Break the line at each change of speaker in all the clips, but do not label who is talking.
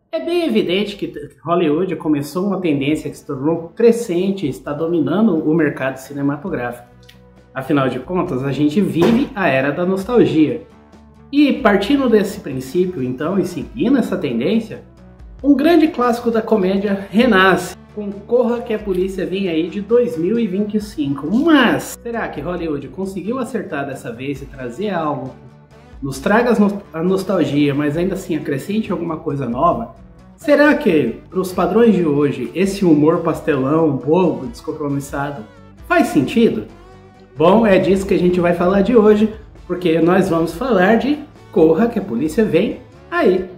É bem evidente que Hollywood começou uma tendência que se tornou crescente e está dominando o mercado cinematográfico. Afinal de contas, a gente vive a era da nostalgia. E partindo desse princípio, então, e seguindo essa tendência, um grande clássico da comédia renasce com Corra que a Polícia Vem Aí de 2025. Mas será que Hollywood conseguiu acertar dessa vez e trazer algo que nos traga a nostalgia, mas ainda assim acrescente alguma coisa nova? Será que, para os padrões de hoje, esse humor pastelão, bobo, descompromissado, faz sentido? Bom, é disso que a gente vai falar de hoje, porque nós vamos falar de Corra que a Polícia Vem Aí.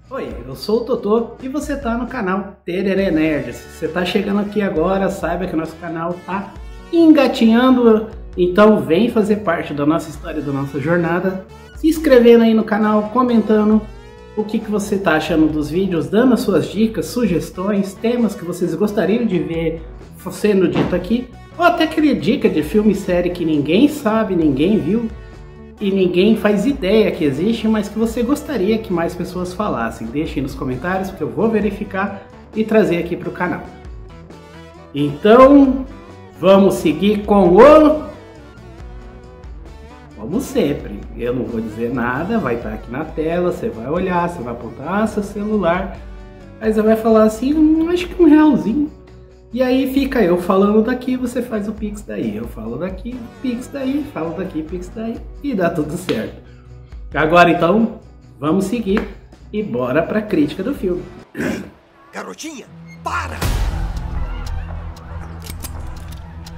Oi, eu sou o Totô e você tá no canal Tereré Nerd. Se você tá chegando aqui agora, saiba que o nosso canal tá engatinhando, então vem fazer parte da nossa história, da nossa jornada, se inscrevendo aí no canal, comentando o que você tá achando dos vídeos, dando as suas dicas, sugestões, temas que vocês gostariam de ver sendo dito aqui, ou até aquele dica de filme e série que ninguém sabe, ninguém viu e ninguém faz ideia que existe, mas que você gostaria que mais pessoas falassem. Deixe aí nos comentários que eu vou verificar e trazer aqui para o canal. Então, vamos seguir com o... Como sempre, eu não vou dizer nada, vai estar aqui na tela, você vai olhar, você vai apontar seu celular, aí você vai falar assim, acho que R$1. E aí fica eu falando daqui, você faz o Pix daí. Eu falo daqui, Pix daí, falo daqui, Pix daí e dá tudo certo. Agora então, vamos seguir e bora pra crítica do filme.
Garotinha, para!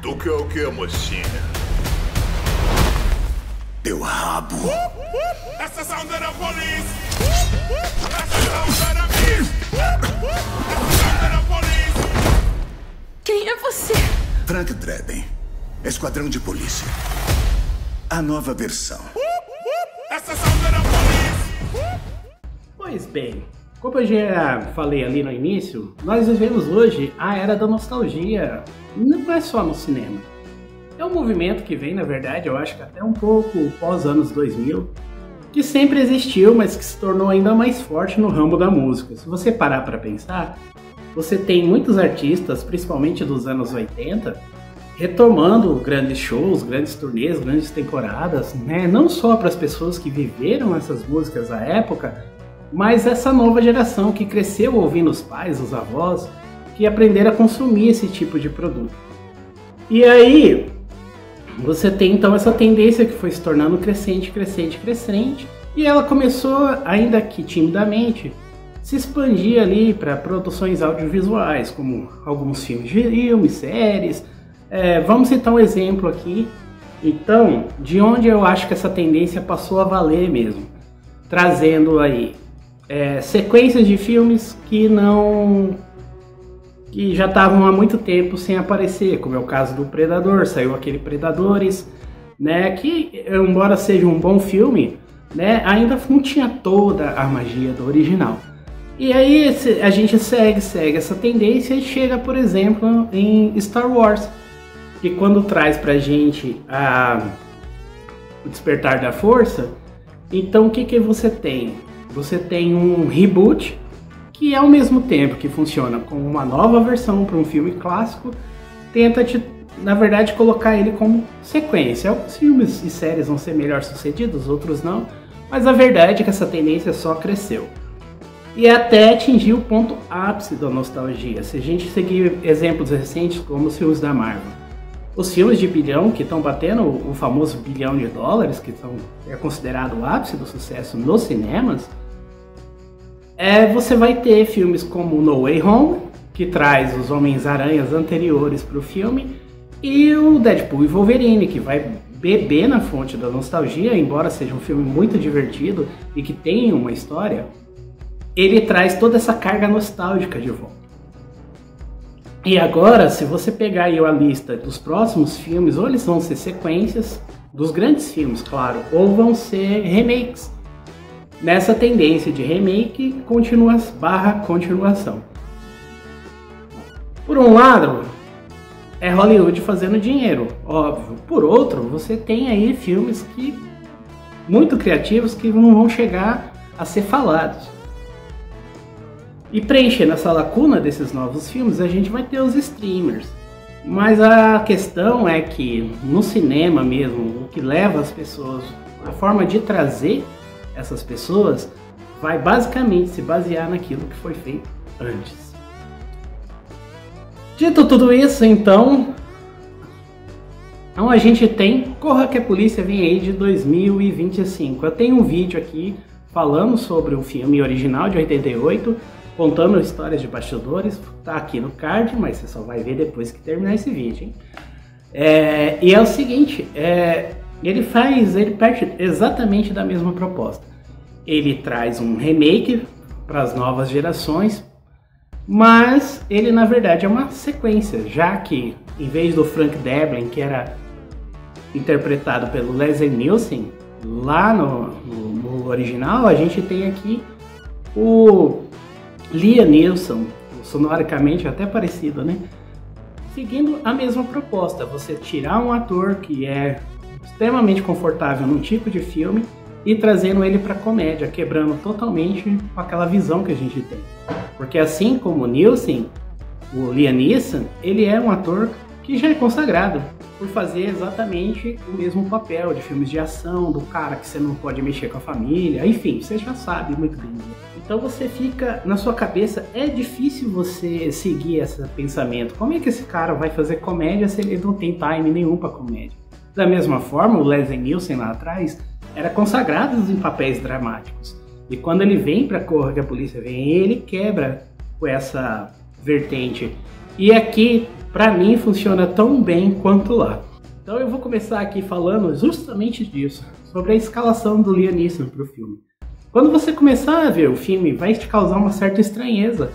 Tu quer o que, mocinha?
Teu rabo!
Essa sound da polícia! Essa sound da polícia! Essa sound da polícia!
Quem é você?
Frank Drebin, Esquadrão de Polícia. A nova versão.
Essa sound da polícia!
Pois bem, como eu já falei ali no início, nós vivemos hoje a era da nostalgia. Não é só no cinema. É um movimento que vem, na verdade, eu acho que até um pouco pós anos 2000, que sempre existiu, mas que se tornou ainda mais forte no ramo da música. Se você parar para pensar, você tem muitos artistas, principalmente dos anos 80, retomando grandes shows, grandes turnês, grandes temporadas, né? Não só para as pessoas que viveram essas músicas à época, mas essa nova geração que cresceu ouvindo os pais, os avós, que aprenderam a consumir esse tipo de produto. E aí, você tem então essa tendência que foi se tornando crescente, e ela começou, ainda que timidamente, se expandir ali para produções audiovisuais, como alguns filmes, séries. Vamos citar um exemplo aqui, então, de onde eu acho que essa tendência passou a valer mesmo, trazendo aí sequências de filmes que já estavam há muito tempo sem aparecer, como é o caso do Predador. Saiu aquele Predadores, né, que embora seja um bom filme, né, ainda não tinha toda a magia do original. E aí a gente segue essa tendência e chega, por exemplo, em Star Wars, que quando traz pra gente o Despertar da Força, então o que você tem? Você tem um reboot, que ao mesmo tempo que funciona como uma nova versão para um filme clássico, tenta, na verdade, colocar ele como sequência. Alguns filmes e séries vão ser melhor sucedidos, outros não, mas a verdade é que essa tendência só cresceu. E até atingir o ponto ápice da nostalgia. Se a gente seguir exemplos recentes como os filmes da Marvel, os filmes de bilhão que estão batendo o famoso $1 bilhão, que é considerado o ápice do sucesso nos cinemas, você vai ter filmes como No Way Home, que traz os Homens-Aranhas anteriores para o filme, e o Deadpool e Wolverine, que vai beber na fonte da nostalgia, embora seja um filme muito divertido e que tenha uma história. Ele traz toda essa carga nostálgica de volta. E agora, se você pegar aí a lista dos próximos filmes, ou eles vão ser sequências dos grandes filmes, claro, ou vão ser remakes. Nessa tendência de remake, continuação. Por um lado, é Hollywood fazendo dinheiro, óbvio. Por outro, você tem aí filmes que muito criativos que não vão chegar a ser falados. E preenchendo essa lacuna desses novos filmes, a gente vai ter os streamers. Mas a questão é que no cinema mesmo, o que leva as pessoas, a forma de trazer essas pessoas, vai basicamente se basear naquilo que foi feito antes. Dito tudo isso, então a gente tem Corra que a Polícia Vem Aí de 2025. Eu tenho um vídeo aqui falando sobre o filme original de 88, contando histórias de bastidores, tá aqui no card, mas você só vai ver depois que terminar esse vídeo, hein? E é o seguinte, ele parte exatamente da mesma proposta. Ele traz um remake para as novas gerações, mas ele na verdade é uma sequência, já que em vez do Frank Drebin, que era interpretado pelo Leslie Nielsen, lá no original, a gente tem aqui o Liam Neeson, sonoricamente até parecido, né? Seguindo a mesma proposta, você tirar um ator que é extremamente confortável num tipo de filme e trazendo ele para comédia, quebrando totalmente com aquela visão que a gente tem. Porque assim como o Nielsen, o Liam Neeson, ele é um ator que já é consagrado por fazer exatamente o mesmo papel de filmes de ação, do cara que você não pode mexer com a família, enfim, você já sabe muito bem. Então você fica, na sua cabeça, é difícil você seguir esse pensamento. Como é que esse cara vai fazer comédia se ele não tem time nenhum para comédia? Da mesma forma, o Leslie Nielsen lá atrás era consagrado em papéis dramáticos. E quando ele vem para Corra que a Polícia Vem, ele quebra com essa vertente. E aqui, para mim, funciona tão bem quanto lá. Então eu vou começar aqui falando justamente disso, sobre a escalação do Liam Neeson para o filme. Quando você começar a ver o filme, vai te causar uma certa estranheza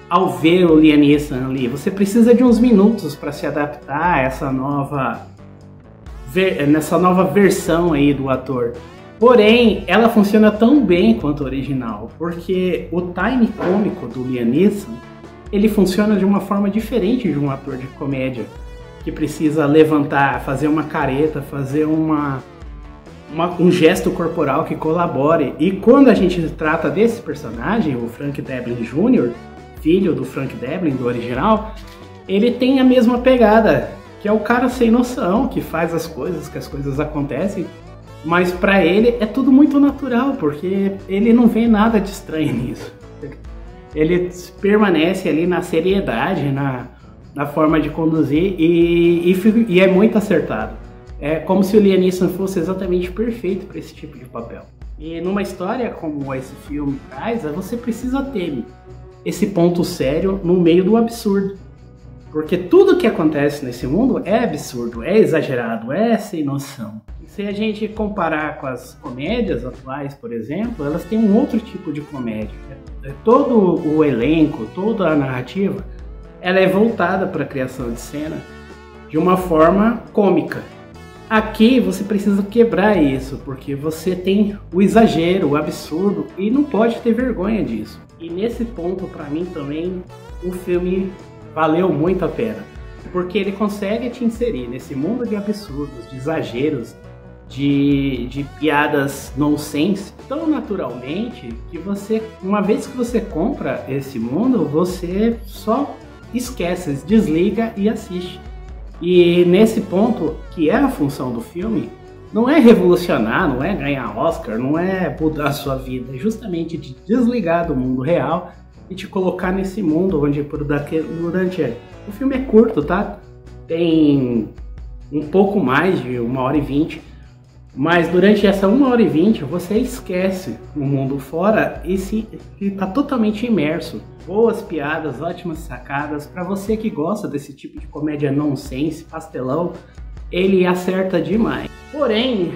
ao ver o Liam Neeson ali. Você precisa de uns minutos para se adaptar a essa nova versão aí do ator. Porém, ela funciona tão bem quanto a original, porque o time cômico do Liam Neeson, ele funciona de uma forma diferente de um ator de comédia, que precisa levantar, fazer uma careta, fazer um gesto corporal que colabore. E quando a gente trata desse personagem, o Frank Drebin Jr., filho do Frank Drebin, do original, ele tem a mesma pegada, que é o cara sem noção, que faz as coisas, que as coisas acontecem, mas pra ele é tudo muito natural, porque ele não vê nada de estranho nisso. Ele permanece ali na seriedade, na forma de conduzir e é muito acertado. É como se o Liam Neeson fosse exatamente perfeito para esse tipo de papel. E numa história como esse filme traz, você precisa ter esse ponto sério no meio do absurdo. Porque tudo que acontece nesse mundo é absurdo, é exagerado, é sem noção. Se a gente comparar com as comédias atuais, por exemplo, elas têm um outro tipo de comédia. Todo o elenco, toda a narrativa, ela é voltada para a criação de cena de uma forma cômica. Aqui você precisa quebrar isso, porque você tem o exagero, o absurdo, e não pode ter vergonha disso. E nesse ponto, para mim também, o filme valeu muito a pena, porque ele consegue te inserir nesse mundo de absurdos, de exageros, de piadas nonsense tão naturalmente que você, uma vez que você compra esse mundo, você só esquece, desliga e assiste. E nesse ponto, que é a função do filme, não é revolucionar, não é ganhar Oscar, não é mudar a sua vida, é justamente de desligar do mundo real e te colocar nesse mundo onde o filme é curto, tá? Tem um pouco mais de 1h20, mas durante essa 1h20 você esquece o mundo fora e tá totalmente imerso. Boas piadas, ótimas sacadas. Para você que gosta desse tipo de comédia nonsense, pastelão, ele acerta demais. Porém,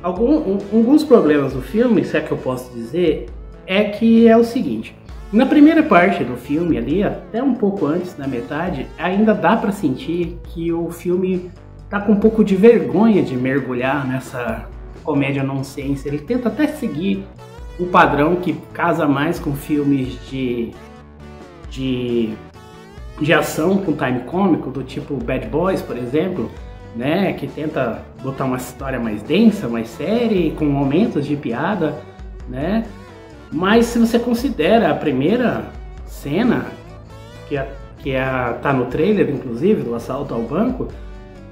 alguns problemas do filme, se é que eu posso dizer, é que é o seguinte. Na primeira parte do filme ali, até um pouco antes da metade, ainda dá para sentir que o filme tá com um pouco de vergonha de mergulhar nessa comédia nonsense. Ele tenta até seguir um padrão que casa mais com filmes de de ação com time cômico, do tipo Bad Boys, por exemplo, né, que tenta botar uma história mais densa, mais séria, com momentos de piada, né? Mas se você considera a primeira cena, tá no trailer, inclusive, do assalto ao banco,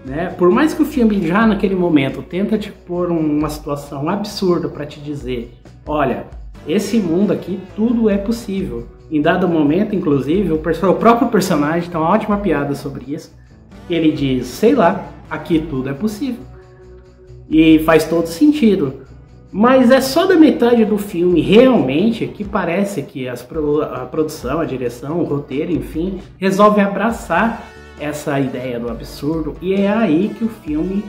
né? Por mais que o filme já naquele momento tenta te pôr uma situação absurda para te dizer, olha, esse mundo aqui tudo é possível. Em dado momento, inclusive, o próprio personagem tem uma ótima piada sobre isso. Ele diz, sei lá, aqui tudo é possível. E faz todo sentido. Mas é só da metade do filme, realmente, que parece que a produção, a direção, o roteiro, enfim, resolve abraçar essa ideia do absurdo. E é aí que o filme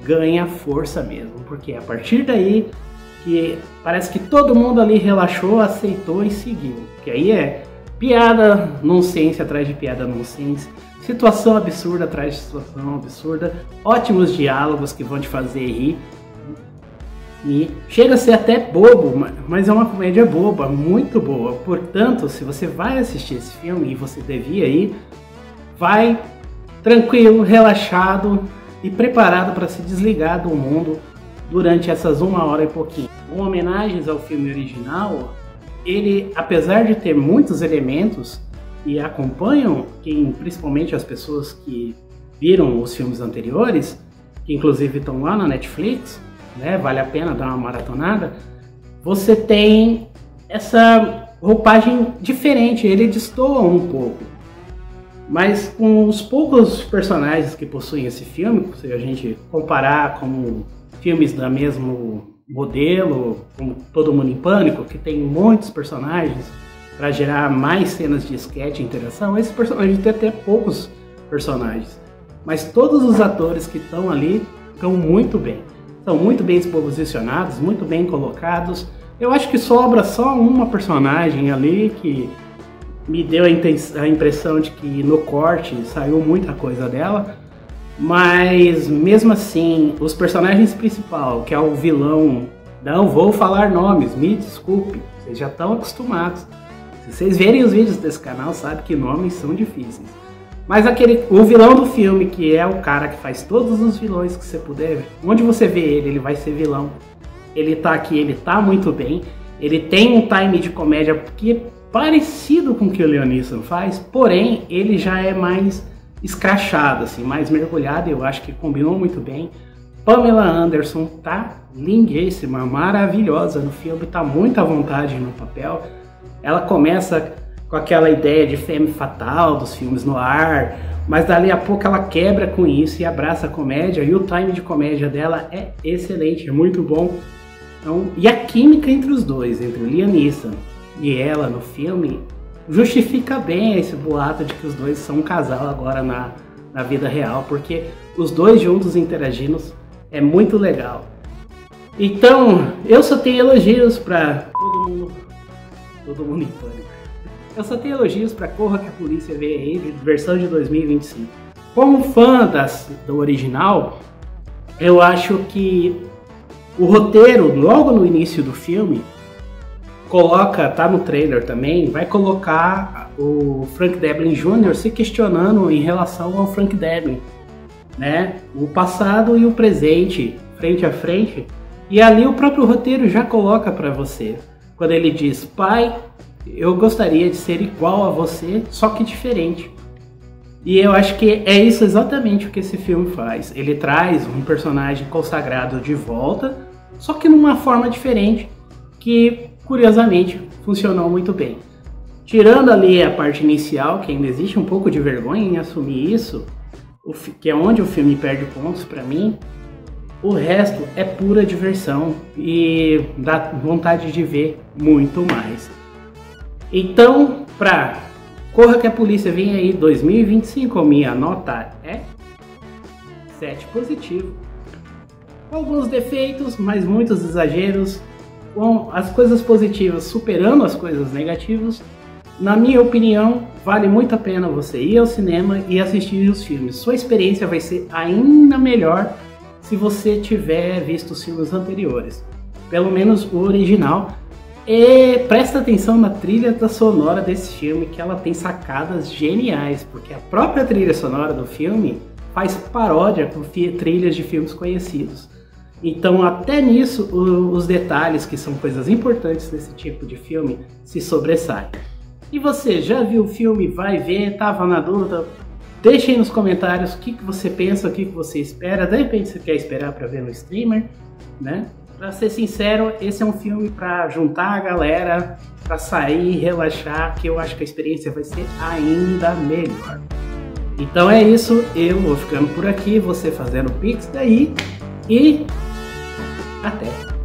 ganha força mesmo. Porque a partir daí que parece que todo mundo ali relaxou, aceitou e seguiu. Que aí é piada nonsense atrás de piada nonsense, situação absurda atrás de situação absurda, ótimos diálogos que vão te fazer rir. E chega a ser até bobo, mas é uma comédia boba, muito boa. Portanto, se você vai assistir esse filme, e você devia ir, vai tranquilo, relaxado e preparado para se desligar do mundo durante essas 1 hora e pouquinho. Com homenagens ao filme original, ele, apesar de ter muitos elementos e acompanham, principalmente as pessoas que viram os filmes anteriores, que inclusive estão lá na Netflix, né, vale a pena dar uma maratonada, você tem essa roupagem diferente, ele destoa um pouco. Mas com os poucos personagens que possuem esse filme, se a gente comparar com filmes do mesmo modelo, como Todo Mundo em Pânico, que tem muitos personagens para gerar mais cenas de sketch e interação, esse personagem tem até poucos personagens. Mas todos os atores que estão ali estão muito bem. São muito bem posicionados, muito bem colocados. Eu acho que sobra só uma personagem ali que me deu a impressão de que no corte saiu muita coisa dela. Mas mesmo assim, os personagens principais, que é o vilão, não vou falar nomes, me desculpe, vocês já estão acostumados. Se vocês verem os vídeos desse canal, sabem que nomes são difíceis. Mas o vilão do filme, que é o cara que faz todos os vilões que você puder ver, onde você vê ele vai ser vilão. Ele tá aqui, ele tá muito bem, ele tem um time de comédia que é parecido com o que o Liam Neeson faz, porém ele já é mais escrachado, assim, mais mergulhado, eu acho que combinou muito bem. Pamela Anderson tá lindíssima, maravilhosa no filme, tá muito à vontade no papel. Ela começa com aquela ideia de femme fatale dos filmes no ar, mas dali a pouco ela quebra com isso e abraça a comédia, e o time de comédia dela é excelente, é muito bom. Então, e a química entre os dois, entre o Liam Neeson e ela no filme, justifica bem esse boato de que os dois são um casal agora na vida real, porque os dois juntos interagindo é muito legal. Então, eu só tenho elogios para todo mundo em pânico. Eu só tenho elogios para Corra que a Polícia Vem Aí, versão de 2025. Como fã do original, eu acho que o roteiro, logo no início do filme, tá no trailer também, vai colocar o Frank Drebin Jr. se questionando em relação ao Frank Drebin, né? O passado e o presente, frente a frente. E ali o próprio roteiro já coloca para você, quando ele diz: pai, eu gostaria de ser igual a você, só que diferente. E eu acho que é isso exatamente o que esse filme faz. Ele traz um personagem consagrado de volta, só que numa forma diferente, que curiosamente funcionou muito bem. Tirando ali a parte inicial, que ainda existe um pouco de vergonha em assumir isso, que é onde o filme perde pontos para mim, o resto é pura diversão e dá vontade de ver muito mais. Então, pra Corra que a Polícia Vem Aí 2025, minha nota é 7 positivo. Alguns defeitos, mas muitos exageros, com as coisas positivas superando as coisas negativas. Na minha opinião, vale muito a pena você ir ao cinema e assistir os filmes. Sua experiência vai ser ainda melhor se você tiver visto os filmes anteriores. Pelo menos o original, E presta atenção na trilha sonora desse filme, que ela tem sacadas geniais, porque a própria trilha sonora do filme faz paródia com trilhas de filmes conhecidos. Então até nisso os detalhes, que são coisas importantes desse tipo de filme, se sobressaem. E você já viu o filme? Vai ver? Tava na dúvida? Deixe aí nos comentários o que você pensa, o que você espera. De repente você quer esperar para ver no streamer, né? Pra ser sincero, esse é um filme para juntar a galera, para sair, relaxar, que eu acho que a experiência vai ser ainda melhor. Então é isso, eu vou ficando por aqui, você fazendo o pix daí e até!